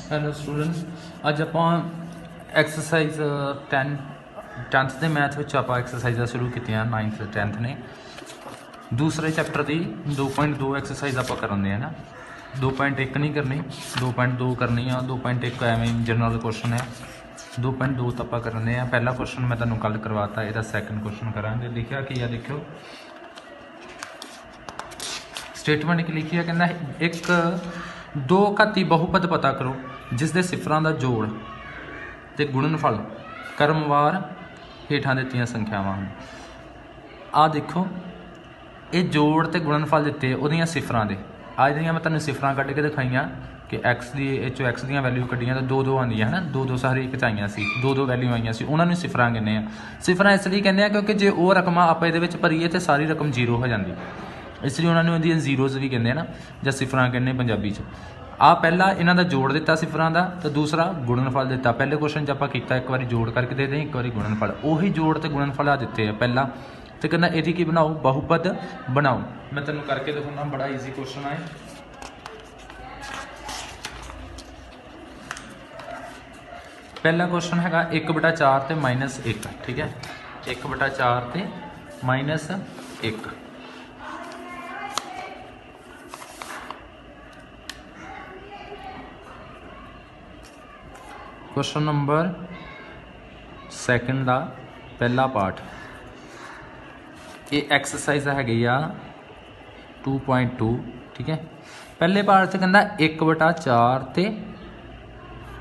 Hello students, अज आप exercise 10th के math में आप एक्सरसाइजा शुरू की 9th 10th ने दूसरे चैप्टर की 2.2 एक्सरसाइज आप करने है ना। 2.1 नहीं करनी, 2.2 करनी है। 2.1 एवं जनरल क्वेश्चन है। 2.2 तो आप करने। पहला क्वेश्चन मैं तुहानूं कल करवाता, यदा सैकेंड क्वेश्चन करांगे। लिखा कि है, देखो स्टेटमेंट की लिखी है, कहना एक दो घाती बहुपद पता करो जिसके सिफरां का जोड़ ते गुणनफल क्रमवार हेठां दित्तियां संख्यावां हन। आ देखो ये जोड़ ते गुणनफल दिते उहदियां सिफरां दे। अज दियां मैं तुहानूं सिफरां कढ के दिखाइयां कि एक्स दी चो एक्स दियां वैल्यू कड्ढियां तो दो दो आंदियां है ना, दो दो हर एक च आईयां सी, दो दो वैल्यू आईयां सी, उन्हां नूं सिफरां कहने आ। सिफरां इसलिए कहने आ क्योंकि जे वो रकम आप इहदे विच भरीए तो सारी रकम जीरो हो जाती, इसलिए उन्होंने उहदियां जीरोज़ भी कहते हैं ना, जां सिफरां कहने पंजाबी च। आ पहला इन्हां दा जोड़ दिता सिफरां दा, तो दूसरा गुणनफल दिता। पहले क्वेश्चन च आपां कीता एक बार जोड़ करके दे दें, एक बार गुणनफल। उही जोड़ ते गुणनफल आ दिते हैं पहला, तो कहना इहदी की बनाओ, बहुपद बनाओ। मैं तैनूं करके दिखाउणा, बड़ा ईजी क्वेश्चन है। पहला क्वेश्चन है 1/4 ते -1, ठीक है। 1/4 ते -1। क्वेश्चन नंबर सैकेंड का पहला पार्ट, ये एक्सरसाइज हैगी आ 2.2, ठीक है। पहले पार्ट से कहता 1/4 ते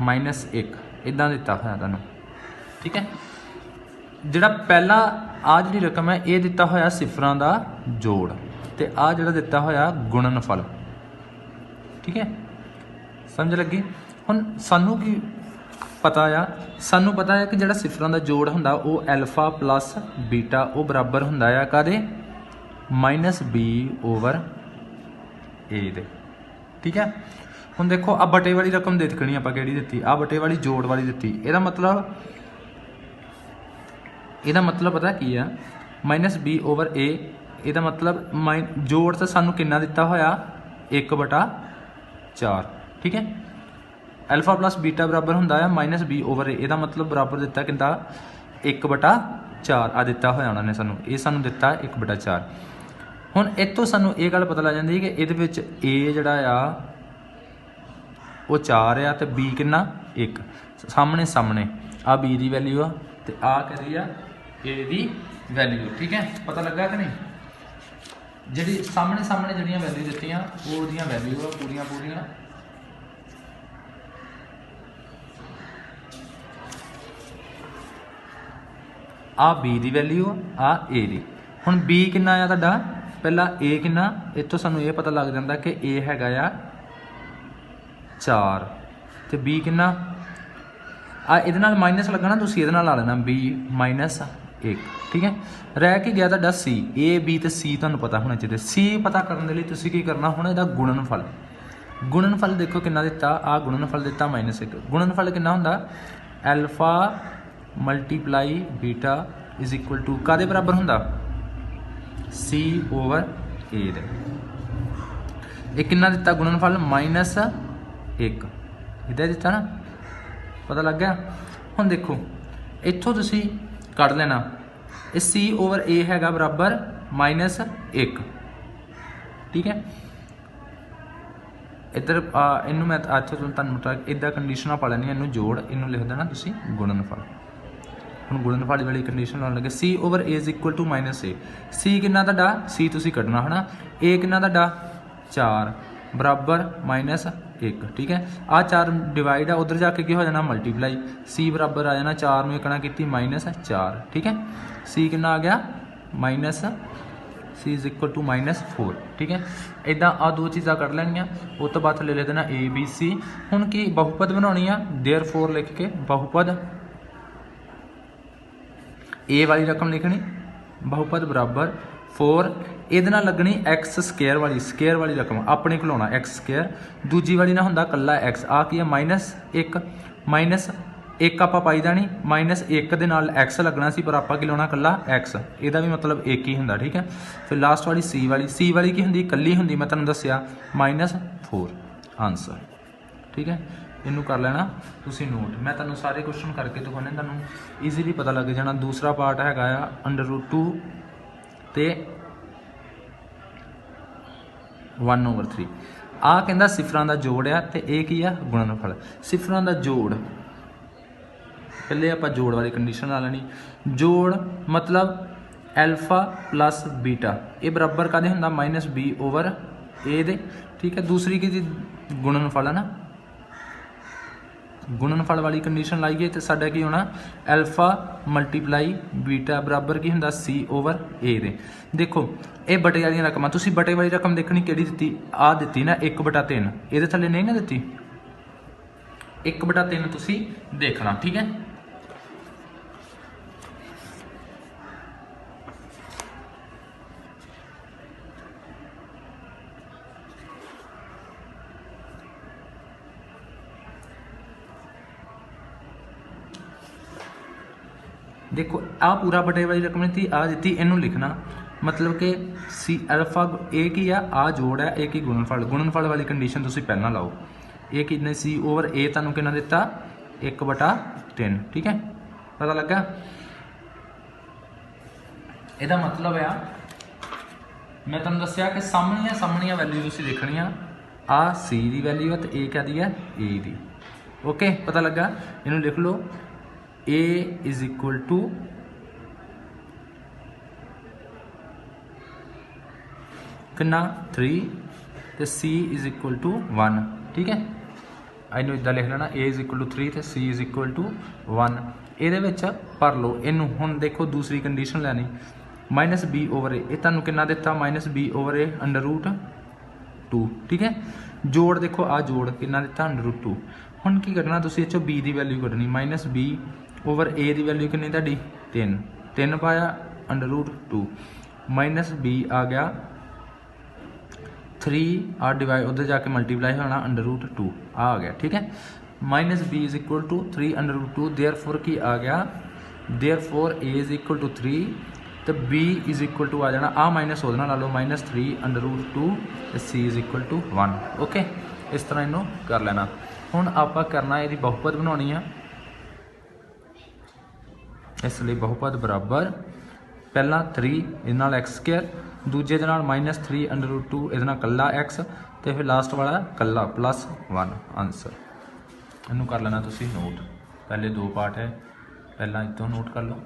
-1 इदा दिता होया तुहानूं, ठीक है। जिहड़ा पहला आ जिहड़ी रकम है ये दिता होया सिफरां दा जोड़, ते आ जिहड़ा दिता होया गुणनफल, ठीक है। समझ लगी। हुण सानूं की पता आ, सानू पता है कि जिहड़ा सिफरां दा जोड़ हुंदा वो एल्फा प्लस बीटा वो बराबर हुंदा है कादे -b/a दे, ठीक है। हुण देखो आ बटे वाली रकम दे देनी आपां, किहड़ी दित्ती आ बटे वाली जोड़ वाली दित्ती। इहदा मतलब पता की है -b/a। इहदा मतलब जोड़ तो सानू कितना दिता होया 1/4, ठीक है। एल्फा प्लस बीटा बराबर होंदा है -b/a। इहदा मतलब बराबर दिता कितना 1/4 आ दिता होया उन्होंने सानू, ये सानू दिता 1/4। हुण इत्थों सानू ये गल पता लग जाती है कि इहदे विच a जिहड़ा आ वो 4 आ ते b कितना 1। सामने सामने आ b की वैल्यू आ ते आ करी आ a की वैल्यू, ठीक है। पता लगा कि नहीं। जिहड़ी सामने सामने जिहड़ियां वैल्यू दित्तियां वो उहदियां वैल्यू आ पूरियां पूरियां। आ बी की वैल्यू आ ए दी। हुण बी कितना आ तुहाडा, पहला ए कितना, इत्थों सानू ये पता लग जाता कि ए हैगा आ 4 ते बी कितना आ इहदे नाल माइनस लगना, तुसीं इहदे नाल ला लेना b -1, ठीक है। रह के गया तुहाडा सी, ए बी ते सी तुहानूं पता होना चाहिए। सी पता करने लई तुसीं की करना, हुण इहदा गुणनफल। गुणनफल देखो कितना दिता, आ गुणनफल दिता -1। गुणनफल कितना हुंदा alpha multiply beta is equal to कादे बराबर हुंदा c/a दे। ये कितना दिता गुणनफल -1 इधर दिता ना, पता लग गया। हुण देखो इत्थों तुसीं कढ लेना, ये c/a हैगा बराबर -1, ठीक है। इधर इनू मैं तुहानूं इदा कंडीशन पा लैनी, इनू जोड़, इनू लिख देना तुसीं गुणनफल। हुण गुणनफल वाली कंडीशन लाउण लगे c/a is equal to -a। c कितना तुहाडा, c तुसीं कढना है ना, a कितना तुहाडा 4 बराबर -1, ठीक है। आ 4 डिवाइड आ, उधर जाके की हो जाना मल्टीप्लाई, c बराबर आ जाना 4 में इकना की -4, ठीक है। c कितना आ गया c इज इक्वल टू -4, ठीक है। इदा आ दो चीज़ां कढ़ लैनियां, उस तो बाद थल्ले लिख देना ABC। हुण की बहुपद बनाउणी आ, देयरफॉर लिख के बहुपद ए वाली रकम लिखनी, बहुपद बराबर 4 इहदे नाल लगनी x² वाली रकम अपने को लाउणा x², दूजी वाली ना हुंदा कल्ला x। आ की है -1 आपां पाई देनी, -1 दे नाल x लगना सी, पर आपां की लाउणा कल्ला x, इहदा भी मतलब 1 ही हुंदा, ठीक है। फिर लास्ट वाली C वाली की हुंदी कल्ली हुंदी, मैं तुहानूं दस्सिया -4 आंसर, ठीक है। इनू कर लेना तुसी नोट। मैं तुहानू सारे क्वेश्चन करके दिखाने, तुहानू ईजीली पता लग जाना। दूसरा पार्ट हैगा √2 ते 1/3। आ कहता सिफरां दा जोड़ आ ते ये की आ गुणनफल। सिफरां दा जोड़ पहले आप जोड़ वाली कंडीशन ला लेनी। जोड़ मतलब एल्फा प्लस बीटा, ये बराबर कादे हुंदा -b/a दे, ठीक है। दूसरी की गुणनफल है ना, गुणनफल वाली कंडीशन लाइए तो साडा की होना एल्फा मल्टीप्लाई बीटा बराबर की हुंदा c/a दे। देखो ये बटे वाली रकम, तुसी बटे वाली रकम देखनी किहड़ी दित्ती, आ दित्ती ना 1/3, ये थले नहीं ना दित्ती, 1/3 तुसी देखना, ठीक है। देखो आ पूरा बटे वाली रकम दी आ दी, इनू लिखना मतलब कि सी अल्फा ए की आ जोड़ है, ए की गुणनफल। गुणनफल वाली कंडीशन तुसी पहला लाओ, ए कितने c/a तुहानू कितना दिता 1/3, ठीक है। पता लगा, ਇਹਦਾ मतलब आ मैं तुहानू दस्सिया कि सामनिया वैल्यू तुसी लिखनिया, आ c की वैल्यू है तो ए क्या दी है a दी। ओके पता लगा, इनू लिख लो a = कितना 3 तो c = 1, ठीक है। इनू इदा लिख लेना a = 3 तो c = 1। ये भर लो इनू। हुण देखो दूसरी कंडीशन लैनी -b/a, ये तुहानू कितना दिता -b/a √2, ठीक है। जोड़ देखो आ जोड़ कितना दिता √2। हुण की करना तुसी इस b की वैल्यू कढनी, -b/a की वैल्यू कितनी तुहाडी 3 पाया √2 -b आ गया 3 आ डिवाइड उधर जाके मल्टीप्लाई होना √2 आ गया, ठीक है। -b = 3 √2, देयरफॉर की आ गया, देयरफॉर a = 3 तो b = आ जाना आ माइनस उहदे नाल ला लो -3 √2 c = 1। ओके इस तरह इनू कर लेना। हुण आपां करना इहदी बहुपद बनाउणी आ, इसलिए बहुपद बराबर पहला 3 इहदे नाल x², दूजे दे नाल -3 √2 इहदे नाल कल्ला x, तो फिर लास्ट वाला कल्ला +1 आंसर। इनू कर लेना तुसी नोट। पहले दो पार्ट है, पहला इतों नोट कर लो।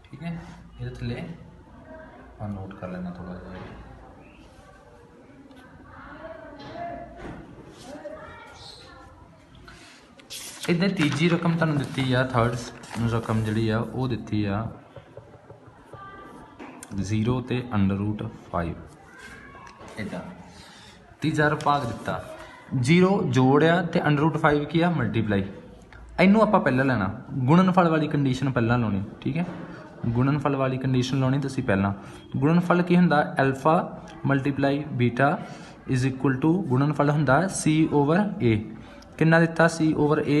ठीक है, ये थले और नोट कर लेना थोड़ा सा। इधर तीजी रकम तुहानू दित्ती आ, थर्ड रकम जिहड़ी आ वो दित्ती आ 0 ते √5। इदा तीजा भाग दिता 0 जोड़ आ ते √5 की आ मल्टीप्लाई। इनू आपां पहला लेना, गुणनफल वाली कंडीशन पहला लाउणी, ठीक है। गुणनफल वाली कंडीशन लाउणी तुसीं पहला। गुणनफल की हुंदा एल्फा मल्टीप्लाई बीटा = गुणनफल हुंदा c/a। कितना दिता c/a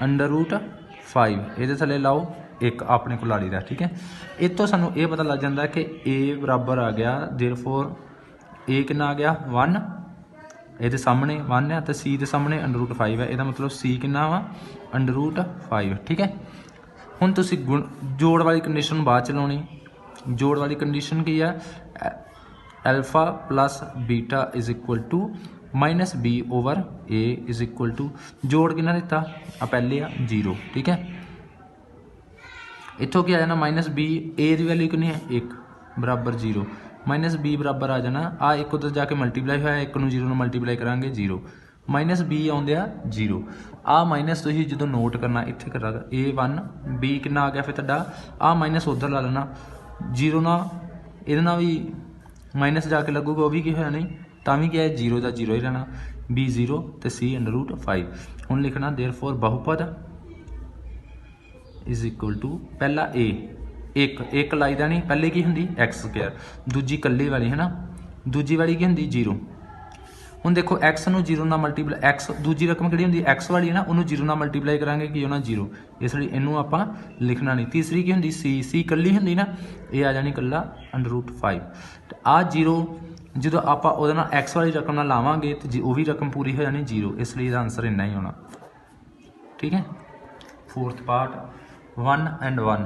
√5, ये थले लाओ 1 अपने को लाड़ी का, ठीक है। इस तो सानू ये पता लग जाता है कि a बराबर आ गया, देयरफॉर a कितना आ गया 1, ये सामने 1 है तो c के सामने √5 है, यदा मतलब c कितना वा √5, ठीक है। हुण तुसीं गुण जोड़ वाली कंडीशन बाद च लाउणी। जोड़ वाली कंडीशन की है एल्फा प्लस बीटा = -b/a जोड़ कितना दिता आ पहले आ 0, ठीक है। इत्थों क्या आ जाना -b, a की वैल्यू कितनी है 1 बराबर 0, -b बराबर आ जाना आ 1 उधर जाके मल्टीप्लाई होया, 1 0 में मल्टीप्लाई करांगे 0, -b आउंदे आ 0। आ माइनस तुसीं जो नोट करना इत्थे करा a1 b कितना आ गया फिर तुहाडा आ माइनस उधर ला लेना 0 ना, इहदे नाल भी माइनस जाके लगूगा, वो भी की होया नहीं, तां भी क्या है 0 का 0 ही रहना, b 0 तो c √5। हुण लिखना देयरफॉर बहुपद = पहला a 1 लाई देनी, पहले की हुंदी x², दूजी कल्ली वाली है ना, दूजी वाली की हुंदी 0, ਹੁਣ ਦੇਖੋ x ਨੂੰ 0 ਨਾਲ ਮਲਟੀਪਲਾਈ x ਦੂਜੀ ਰਕਮ ਕਿਹੜੀ ਹੁੰਦੀ x ਵਾਲੀ ਹੈ ਨਾ ਉਹਨੂੰ 0 ਨਾਲ ਮਲਟੀਪਲਾਈ ਕਰਾਂਗੇ ਕੀ ਹੋਣਾ 0 ਇਸ ਲਈ ਇਹਨੂੰ ਆਪਾਂ ਲਿਖਣਾ ਨਹੀਂ। ਤੀਸਰੀ ਕੀ ਹੁੰਦੀ c ਇਕੱਲੀ ਹੁੰਦੀ ਨਾ ਇਹ ਆ ਜਾਣੀ ਇਕੱਲਾ √5 ਤੇ ਆ 0 ਜਦੋਂ ਆਪਾਂ ਉਹਦੇ ਨਾਲ x ਵਾਲੀ ਰਕਮ ਨਾਲ ਲਾਵਾਂਗੇ ਤੇ ਉਹ ਵੀ ਰਕਮ ਪੂਰੀ ਹੋ ਜਾਣੀ 0 ਇਸ ਲਈ ਇਹਦਾ ਆਨਸਰ ਇੰਨਾ ਹੀ ਹੋਣਾ। ठीक है, फोर्थ पार्ट 1 and 1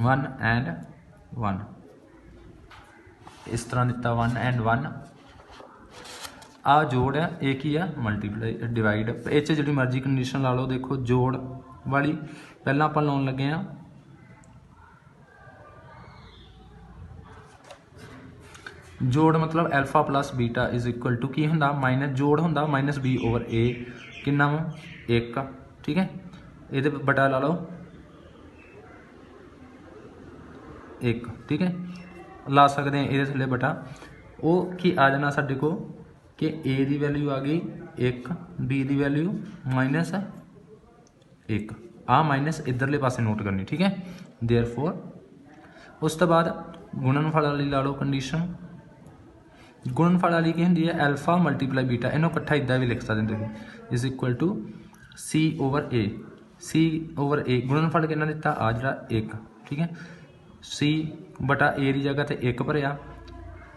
1 and 1 इस तरह दिता 1 and 1 आ जोड़ है एक ही है मल्टीप्लाई डिवाइड इस जी मर्जी कंडीशन ला लो। देखो जोड़ वाली पहला आप लाउन लगे हैं जोड़ मतलब alpha plus beta is equal to की होंदा माइनस जोड़ होंदा माइनस बी ओवर ए किन्ना वा 1 ठीक है ये बटा ला लो 1 ठीक है ला सकते हैं ये थले बटा वो की आ जाना साडे को कि ए की वैल्यू आ गई 1 बी की वैल्यू -1 आ माइनस इधरले पासे नोट करनी ठीक है। देयरफॉर उस तो बाद गुणनफल वाली ला लो कंडीशन गुणनफल वाली की होंगी है अल्फा मल्टीप्लाई बीटा इन्हों इकट्ठा इदा भी लिख सकते हैं is equal to C over A गुणनफल कितना दिता आ जरा 1 ठीक है सी बटा ए की जगह तो 1 भरिया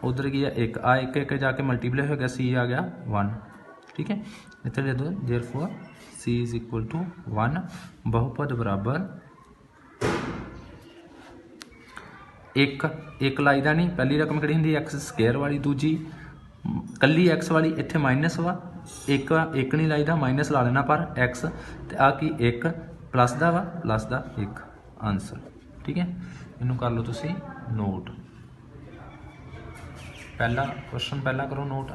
उधर की है 1 आ 1 जाके मल्टीप्लाई हो गया सी आ गया 1 ठीक है इतने ले दो therefore C is equal to 1 बहुपद बराबर 1 लाईदा नहीं पहली रकम कि होंगी एक्स स्केयर वाली दूजी कली एक्स वाली इत्थे माइनस वा एक नहीं लाईदा माइनस ला लेना पर एक्स तो आ की 1 प्लस दा वा प्लस दा 1 आंसर ठीक है। इनू कर लो तुसी नोट पहला क्वेश्चन पहला करो नोट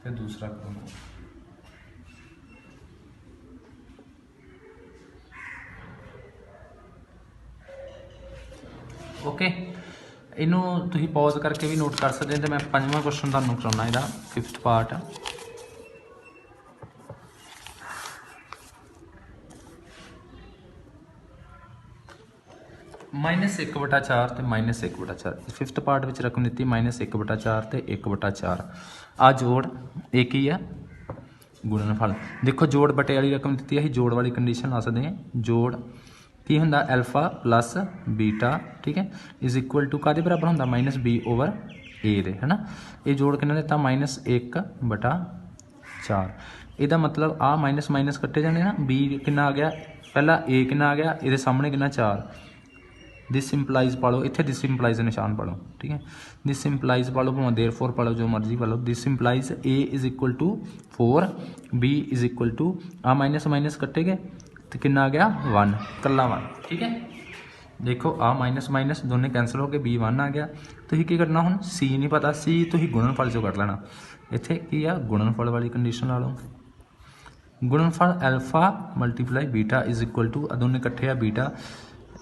फिर दूसरा करो नोट ओके इनू तुसीं पॉज करके भी नोट कर सकते हैं तो मैं 5वां क्वेश्चन तुहानूं कराउणा इहदा 5th पार्ट -1/4 तो -1/4 5th पार्ट में रकम दी -1/4 तो 1/4 आ जोड़ एक ही है गुणनफल देखो जोड़ बटे वाली रकम दी है जोड़ वाली कंडीशन ला सकते हैं जोड़ की होंदा अल्फा प्लस बीटा ठीक है इज इक्वल टू कादे बराबर होंदा -b ओवर ए दे है ना ये जोड़ कितना दिता -1/4 ਇਹਦਾ मतलब आ माइनस माइनस कट्टे जाने ना b कितना आ गया पहला a कितना आ गया ये सामने कितना 4 दिस इंपलाइज पढ़ो इतने दिस इंपलाइज निशान पढ़ो ठीक है दिस इंपलाइज पढ़ो भावें देयरफॉर पढ़ो जो मर्जी पढ़ो this implies a is equal to 4 b is equal to आ माइनस माइनस कट्टे गए तो कितना आ गया 1 कला 1 ठीक है। देखो आ माइनस माइनस दोनों कैंसल हो गए b 1 आ गया तो की करना हूँ c नहीं पता c तो ही गुणनफल चो कट लेना इत्थे की आ गुणनफल वाली कंडीशन ला लो गुणनफल alpha multiply beta is equal to दोनों इकट्ठे आ बीटा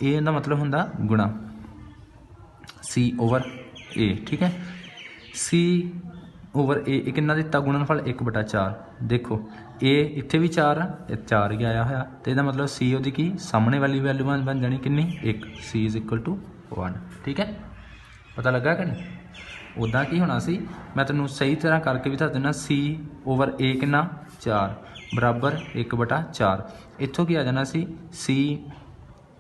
ए का मतलब होंदा गुणा सी ओवर ए ठीक है सी ओवर ए कितना दिता गुणनफल 1/4 देखो ए इत्थे भी 4 ही आया होया तो यदा मतलब सी ओदी की सामने वाली वैल्यू बन जानी कितनी 1 सी इज इक्वल टू 1 ठीक है पता लगा कि नहीं उदा की होना सी मैं तेनों सही तरह करके भी दस देना सी ओवर ए कितना 4 बराबर 1/4 इत्थों की आ जाना सी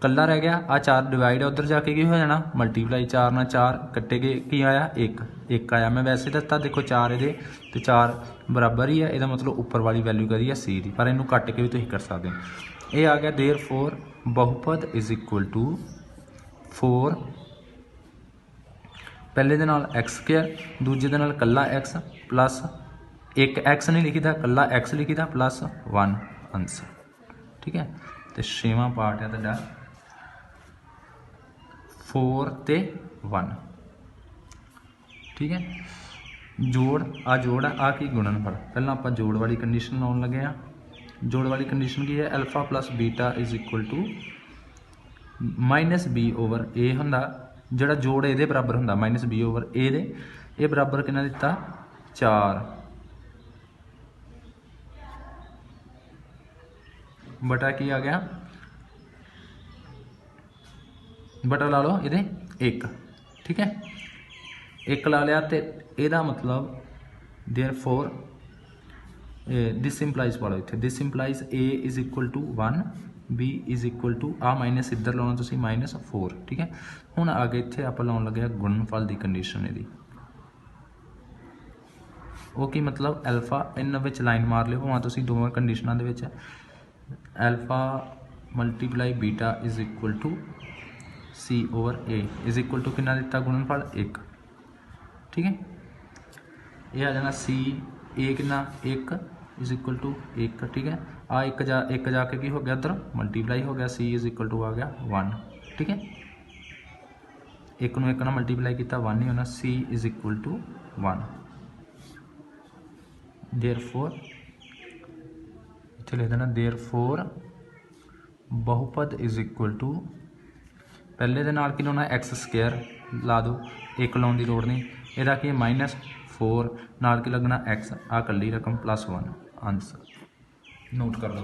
कला रह गया आ 4 डिवाइड है उधर जाके की हो जाना मल्टीप्लाई 4 ना 4 कट्टे के की आया 1 आया मैं वैसे दसता देखो 4 ये तो 4 बराबर ही है यदा मतलब ऊपर वाली वैल्यू करी है सी की पर इनू कट के भी तुम कर सकते हो ये आ गया देयरफॉर बहुपद इज इक्वल टू 4 पहले दे नाल एक्स स्क्वायर दूजे दे नाल कला एक्स प्लस एक एक्स नहीं लिखी था कला एक्स लिखी था प्लस 1 आंसर ठीक है। तो 6वां पार्ट है तुहाडा 4 ते 1 ठीक है जोड़ आ की गुणनफल पहला आप जोड़ वाली कंडीशन लाने लगे हैं जोड़ वाली कंडीशन की है alpha plus beta is equal to -b over A होंदा जोड़ा जोड़ ये बराबर होंदा -b ओवर ए दे ये बराबर कितना दिता 4 बटा की आ गया, बटा ला लो ये एक, ठीक है, एक ला लिया तो यदा मतलब देयरफॉर दिस इंप्लाइज पढ़ो इतने, this implies A is equal to 1, B is equal to आ माइनस इधर लाना तुसी -4, ठीक है। हुण आगे इत्थे आपां लाउण लगे गुणनफल की कंडीशन इहदी, वो की मतलब एल्फा इन विच लाइन मार लियो भावें तुसी दोवां कंडीशनां दे विच, alpha multiply beta is equal to C over A is equal to कितना दिता गुणनफल 1, ठीक है। ये आ जाना सी ए कितना 1 इज इक्वल टू 1, ठीक है। आ एक जाके की हो गया उधर मल्टीप्लाई हो गया, सी इज इक्वल टू आ गया 1, ठीक है। एक नूं एक नाल मल्टीप्लाई किया 1 ही होना, सी इज इक्वल टू 1। देयरफॉर इत्थे लिख देना देयरफॉर बहुपद इज इक्वल टू पहले दे नाल की लाना एक्स स्क्वायर ला दो, एक लाने की लोड़ नहीं, यदा की -4 नाल की लगना एक्स, आ कली रकम +1 आंसर नोट कर लो।